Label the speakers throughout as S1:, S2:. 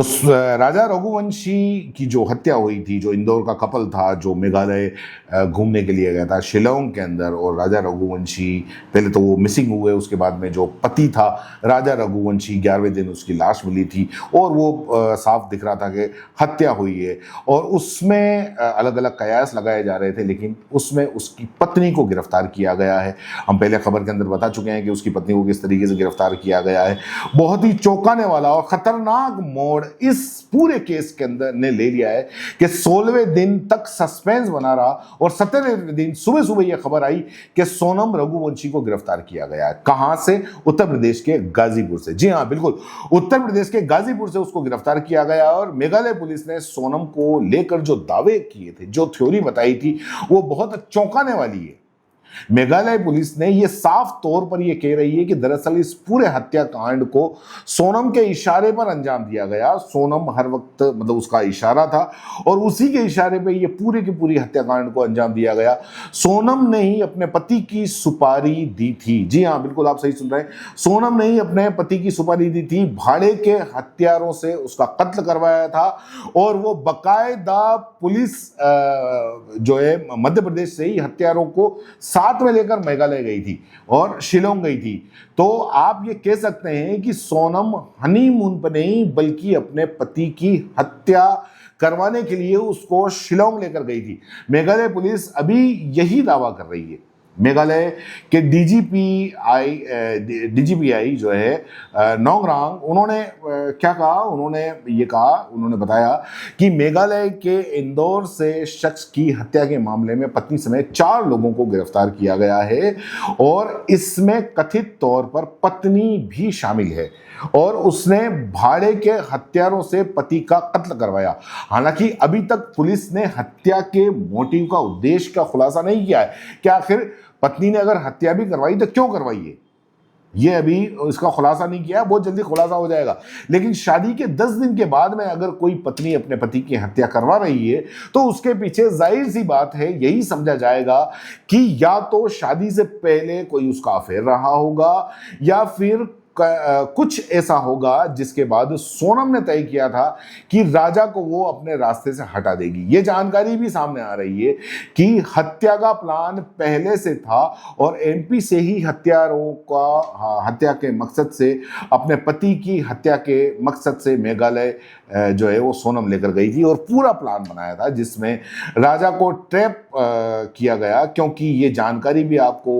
S1: राजा रघुवंशी की जो हत्या हुई थी, जो इंदौर का कपल था जो मेघालय घूमने के लिए गया था शिलोंग के अंदर, और राजा रघुवंशी पहले तो वो मिसिंग हुए, उसके बाद में जो पति था राजा रघुवंशी 11वें दिन उसकी लाश मिली थी और वो साफ दिख रहा था कि हत्या हुई है। और उसमें अलग अलग कयास लगाए जा रहे थे, लेकिन उसमें उसकी पत्नी को गिरफ्तार किया गया है। हम पहले खबर के अंदर बता चुके हैं कि उसकी पत्नी को किस तरीके से गिरफ्तार किया गया है। बहुत ही चौंकाने वाला और खतरनाक मोड़ इस पूरे केस के अंदर ने ले लिया है कि 16वें दिन तक सस्पेंस बना रहा और 17वें दिन सुबह सुबह यह खबर आई कि सोनम रघुवंशी को गिरफ्तार किया गया है। कहां से? उत्तर प्रदेश के गाजीपुर से। जी हां, बिल्कुल, उत्तर प्रदेश के गाजीपुर से उसको गिरफ्तार किया गया। और मेघालय पुलिस ने सोनम को लेकर जो दावे किए थे, जो थ्योरी बताई थी, वो बहुत चौंकाने वाली है। मेघालय पुलिस ने यह साफ तौर पर यह कह रही है कि दरअसल इस पूरे हत्याकांड को सोनम के इशारे पर अंजाम दिया गया। सोनम हर वक्त मतलब उसका इशारा था और उसी के इशारे पे ये पूरे की पूरी हत्याकांड को अंजाम दिया गया। सोनम ने ही अपने पति की सुपारी दी थी। जी हाँ, बिल्कुल आप सही सुन रहे हैं, सोनम ने ही अपने पति की सुपारी दी थी। भाड़े के हथियारों से उसका कत्ल करवाया था और वो बकायदा पुलिस जो है मध्य प्रदेश से ही हथियारों को साथ में लेकर मेघालय गई थी और शिलोंग गई थी। तो आप ये कह सकते हैं कि सोनम हनीमून पर नहीं बल्कि अपने पति की हत्या करवाने के लिए उसको शिलोंग लेकर गई थी। मेघालय पुलिस अभी यही दावा कर रही है। मेघालय के डीजीपीआई जो है नोंगरांग, उन्होंने क्या कहा? उन्होंने बताया कि मेघालय के इंदौर से शख्स की हत्या के मामले में पत्नी समेत 4 लोगों को गिरफ्तार किया गया है और इसमें कथित तौर पर पत्नी भी शामिल है और उसने भाड़े के हथियारों से पति का कत्ल करवाया। हालांकि अभी तक पुलिस ने हत्या के मोटिव का, उद्देश्य का खुलासा नहीं किया है कि आखिर पत्नी ने अगर हत्या भी करवाई तो क्यों करवाई है, ये अभी इसका खुलासा नहीं किया। बहुत जल्दी खुलासा हो जाएगा। लेकिन शादी के 10 दिन के बाद में अगर कोई पत्नी अपने पति की हत्या करवा रही है तो उसके पीछे जाहिर सी बात है यही समझा जाएगा कि या तो शादी से पहले कोई उसका अफेयर रहा होगा या फिर कुछ ऐसा होगा जिसके बाद सोनम ने तय किया था कि राजा को वो अपने रास्ते से हटा देगी। ये जानकारी भी सामने आ रही है कि हत्या का प्लान पहले से था और एमपी से ही हत्या के मकसद से, अपने पति की हत्या के मकसद से मेघालय जो है वो सोनम लेकर गई थी और पूरा प्लान बनाया था जिसमें राजा को ट्रैप किया गया। क्योंकि ये जानकारी भी आपको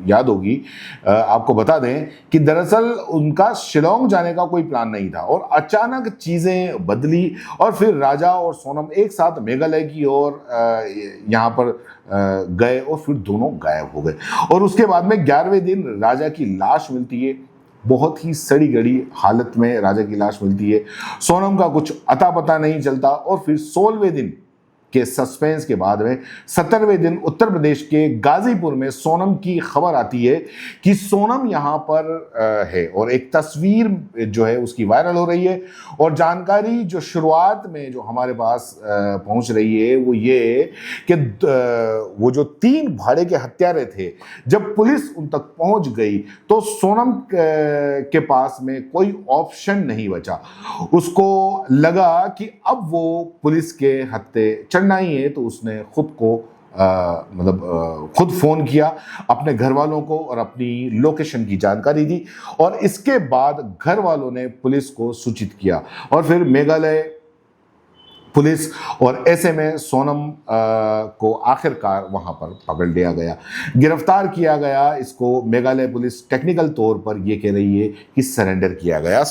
S1: याद होगी, आपको बता दें कि दरअसल उनका शिलोंग जाने का कोई प्लान नहीं था और अचानक चीजें बदली और फिर राजा और सोनम एक साथ मेघालय की ओर यहाँ पर गए और फिर दोनों गायब हो गए। और उसके बाद में 11वें दिन राजा की लाश मिलती है। बहुत ही सड़ी गड़ी हालत में राजा की लाश मिलती है। सोनम का कुछ अता पता नहीं चलता और फिर 16वें दिन के सस्पेंस के बाद में 17वें दिन उत्तर प्रदेश के गाजीपुर में सोनम की खबर आती है कि सोनम यहाँ पर है और एक तस्वीर जो है उसकी वायरल हो रही है। और जानकारी जो शुरुआत में जो हमारे पास पहुंच रही है वो ये है कि वो जो 3 भाड़े के हत्यारे थे, जब पुलिस उन तक पहुंच गई तो सोनम के पास में कोई ऑप्शन नहीं बचा। उसको लगा कि अब वो पुलिस के हत्थे चढ़ना ही है, तो उसने खुद को खुद फोन किया अपने घर वालों को और अपनी लोकेशन की जानकारी दी और इसके बाद घर वालों ने पुलिस को सूचित किया और फिर मेघालय पुलिस और ऐसे में सोनम को आखिरकार वहां पर पकड़ लिया गया, गिरफ्तार किया गया। इसको मेघालय पुलिस टेक्निकल तौर पर यह कह रही है कि सरेंडर किया गया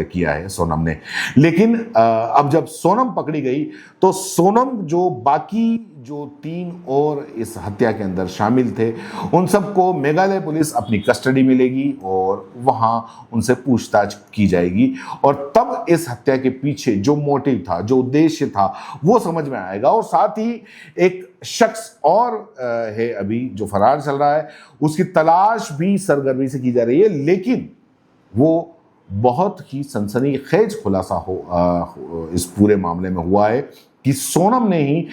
S1: किया है सोनम ने। लेकिन अब जब सोनम पकड़ी गई तो सोनम जो बाकी जो 3 और इस हत्या के अंदर शामिल थे उन सबको मेघालय पुलिस अपनी कस्टडी में लेगी और वहां उनसे पूछताछ की जाएगी और तब इस हत्या के पीछे जो मोटिव था, जो उद्देश्य था, वो समझ में आएगा। और साथ ही एक शख्स और है अभी जो फरार चल रहा है, उसकी तलाश भी सरगर्मी से की जा रही है। लेकिन वो बहुत ही सनसनीखेज खुलासा इस पूरे मामले में हुआ है कि सोनम ने ही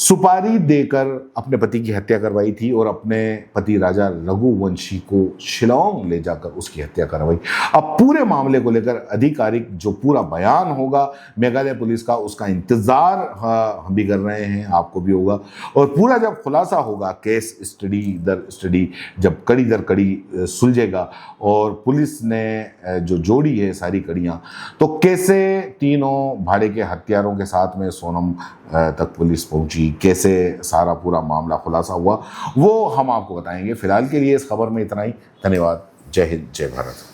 S1: सुपारी देकर अपने पति की हत्या करवाई थी और अपने पति राजा रघुवंशी को शिलांग ले जाकर उसकी हत्या करवाई। अब पूरे मामले को लेकर आधिकारिक जो पूरा बयान होगा मेघालय पुलिस का, उसका इंतजार हम भी कर रहे हैं, आपको भी होगा। और पूरा जब खुलासा होगा, केस स्टडी दर स्टडी जब कड़ी दर कड़ी सुलझेगा और पुलिस ने जो जोड़ी है सारी कड़ियां, तो कैसे तीनों भाड़े के हत्यारों के साथ में सोनम तक पुलिस पहुंची, कैसे सारा पूरा मामला खुलासा हुआ, वो हम आपको बताएंगे। फिलहाल के लिए इस खबर में इतना ही। धन्यवाद। जय हिंद, जय भारत।